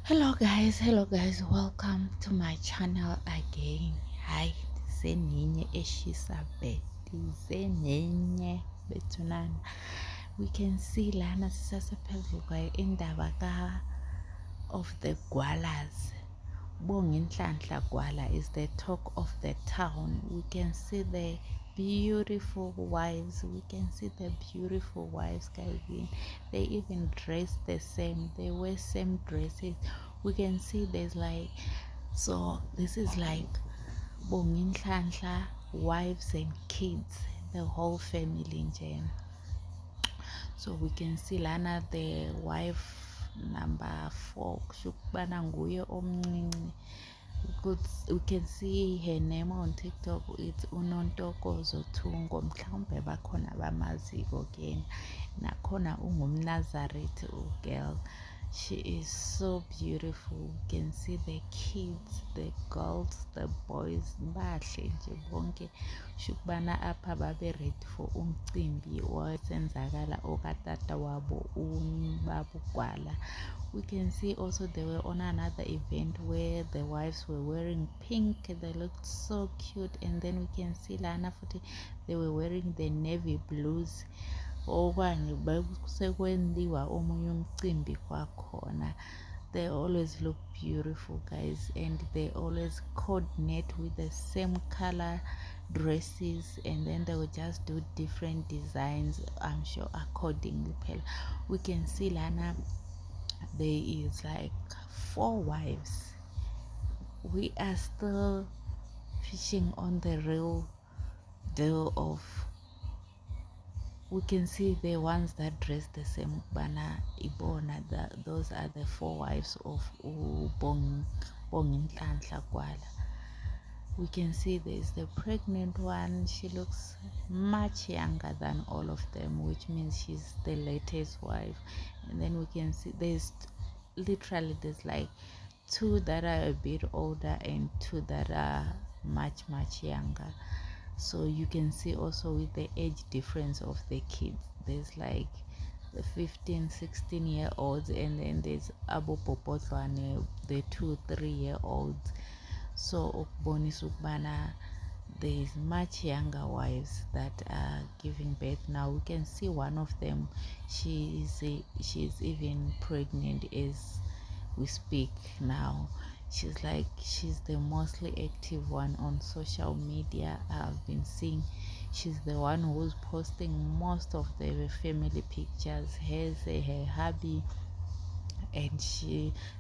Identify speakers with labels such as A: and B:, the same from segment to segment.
A: Hello guys, welcome to my channel again. Hi, Zeninye Eshisabet, Zeninye Betunana. We can see lana sisasephezulu indaba of the Gwalas. Bonginhlanhla Gwala is the talk of the town. We can see the beautiful wives. Guys. They even dress the same. They wear same dresses. We can see there's like, so this is like Bonginhlanhla wives and kids, the whole family in general. So we can see lana the wife number 4 shukubana nguye omncinci. We can see her name on TikTok. It's Unontokozo Thungo. Mhlawumbe bakhona bamaziko ke nakhona ungumNazareth girl. She is so beautiful. You can see the kids, the girls, the boys, bahle nje bonke. Shukubana apha babe ready for umcimbi owasenzakala okatata wabo uBaba Gwala. We can see also they were on another event where the wives were wearing pink. They looked so cute. And then we can see lana futhi they were wearing the navy blues. Okanye sekwenziwa omunye umcimbi kwakhona. They always look beautiful, guys, and they always coordinate with the same color dresses, and then they will just do different designs, I'm sure, accordingly. We can see lana there is like 4 wives. We are still fishing on the real deal of, we can see the ones that dress the same bana ibona, those are the 4 wives of Bonginhlanhla Gwala. We can see there's the pregnant one. She looks much younger than all of them, which means she's the latest wife. And then we can see there's like 2 that are a bit older and 2 that are much younger. So you can see also with the age difference of the kids, there's like the 15-16-year-olds, and then there's Abo Popotwane, the 2-3-year-olds. So ukubonisa ukubana there is much younger wives that are giving birth now. We can see one of them, she's even pregnant as we speak now. She's the mostly active one on social media. I've been seeing she's the one who's posting most of the family pictures, her hubby, and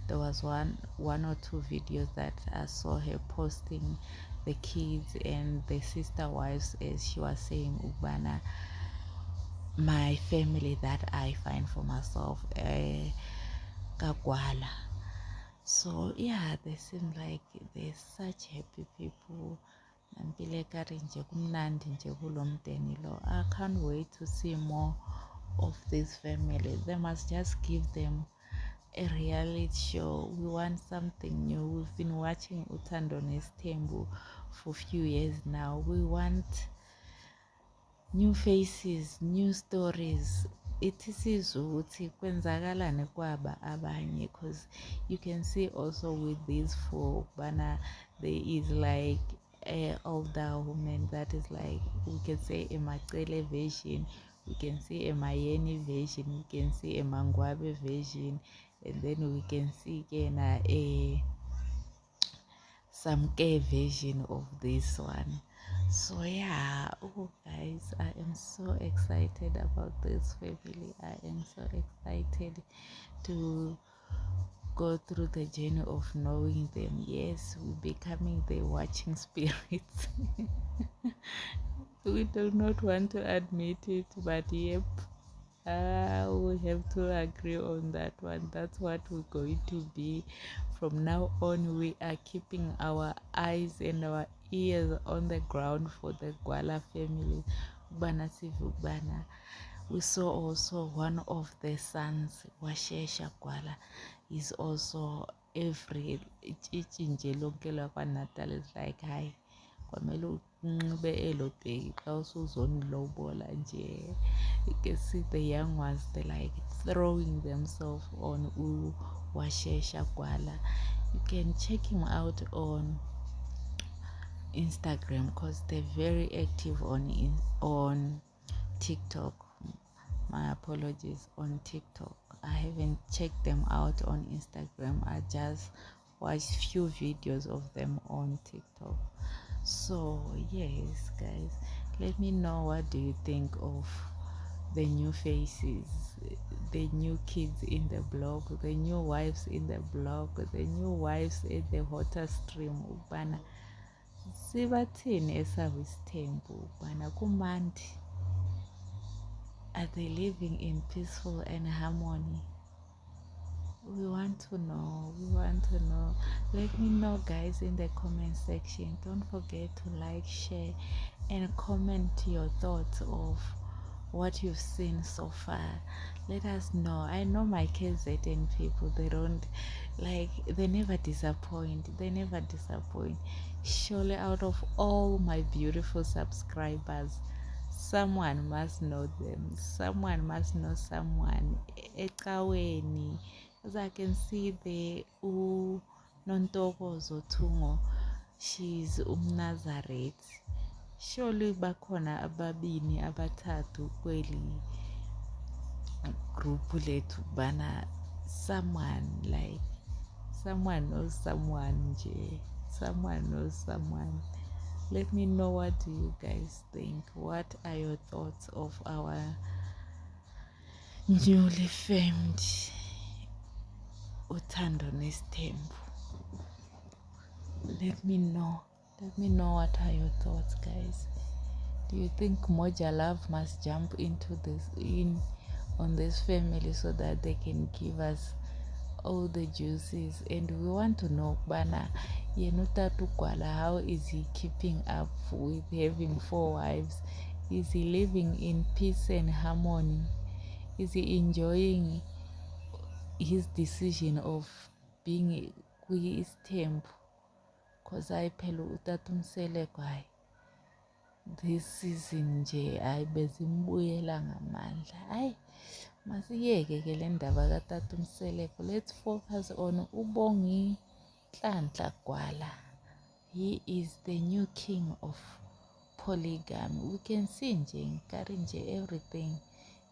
A: there was one or 2 videos that I saw her posting the kids and the sister wives, as she was saying ubana my family that I find for myself, Kagwala. So yeah, they seem like they're such happy people. I can't wait to see more of this family. They must just give them a reality show. We want something new. We've been watching Uthando Nesthembu for a few years now. We want new faces, new stories. It is ukuthi kwenzakalani kwaba abanye, because you can see also with these 4 bana there is like a older woman that is like, we can say a Macele version, we can see a Mayeni version, we can see a Mangwabe version, and then we can see again a Samke version of this one. So yeah, oh guys, I am so excited about this family. I am so excited to go through the journey of knowing them. Yes, we're becoming the watching spirits. We do not want to admit it, but yep, we have to agree on that one. That's what we're going to be from now on. We are keeping our eyes and our ears on the ground for the Gwala family. We saw also one of the sons, Washesha Gwala, is also every nje lonke lakwaNatal is like, hi, kwamele unxibe elo teki xa usuzonilobola nje. You can see the young ones, they like throwing themselves on Washesha Gwala. You can check him out on Instagram because they're very active on TikTok. My apologies, on TikTok. I haven't checked them out on Instagram. I just watched few videos of them on TikTok. So yes, guys, let me know, what do you think of the new faces, the new kids in the blog, the new wives in the blog, the new wives at the water stream. Ubana sibathini esabisithembu ubana kumandi. Are they living in peaceful and harmony? We want to know. Let me know, guys, in the comment section. Don't forget to like, share, and comment your thoughts of what you've seen so far. Let us know. I know my KZN people, they never disappoint. Surely, out of all my beautiful subscribers, someone must know them. Someone must know someone. Ecaweni, as I can see the Nontokozo Tungo, she's Nazareth. Surely bakhona ababini abathathu kweli group lethu bana someone knows someone nje. Someone knows someone. Let me know, what do you guys think? What are your thoughts of our newly famed Uthando Nesithembu? Let me know. What are your thoughts, guys? Do you think Moja Love must jump into on this family so that they can give us all the juices? And we want to know, Bana Yenutatu Gwala, how is he keeping up with having 4 wives? Is he living in peace and harmony? Is he enjoying his decision of being kwi-Isithembu? Because I phela utata uMseleko hayi this season nje hayi bezimbuyela ngamandla. Hayi masiyeke ke le ndaba katata uMseleko. Let's focus on uBongi Nhlanhla Gwala. He is the new king of polygamy. We can see nje everything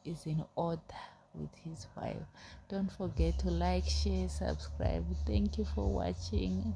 A: is in order with his wife. Don't forget to like, share, subscribe. Thank you for watching.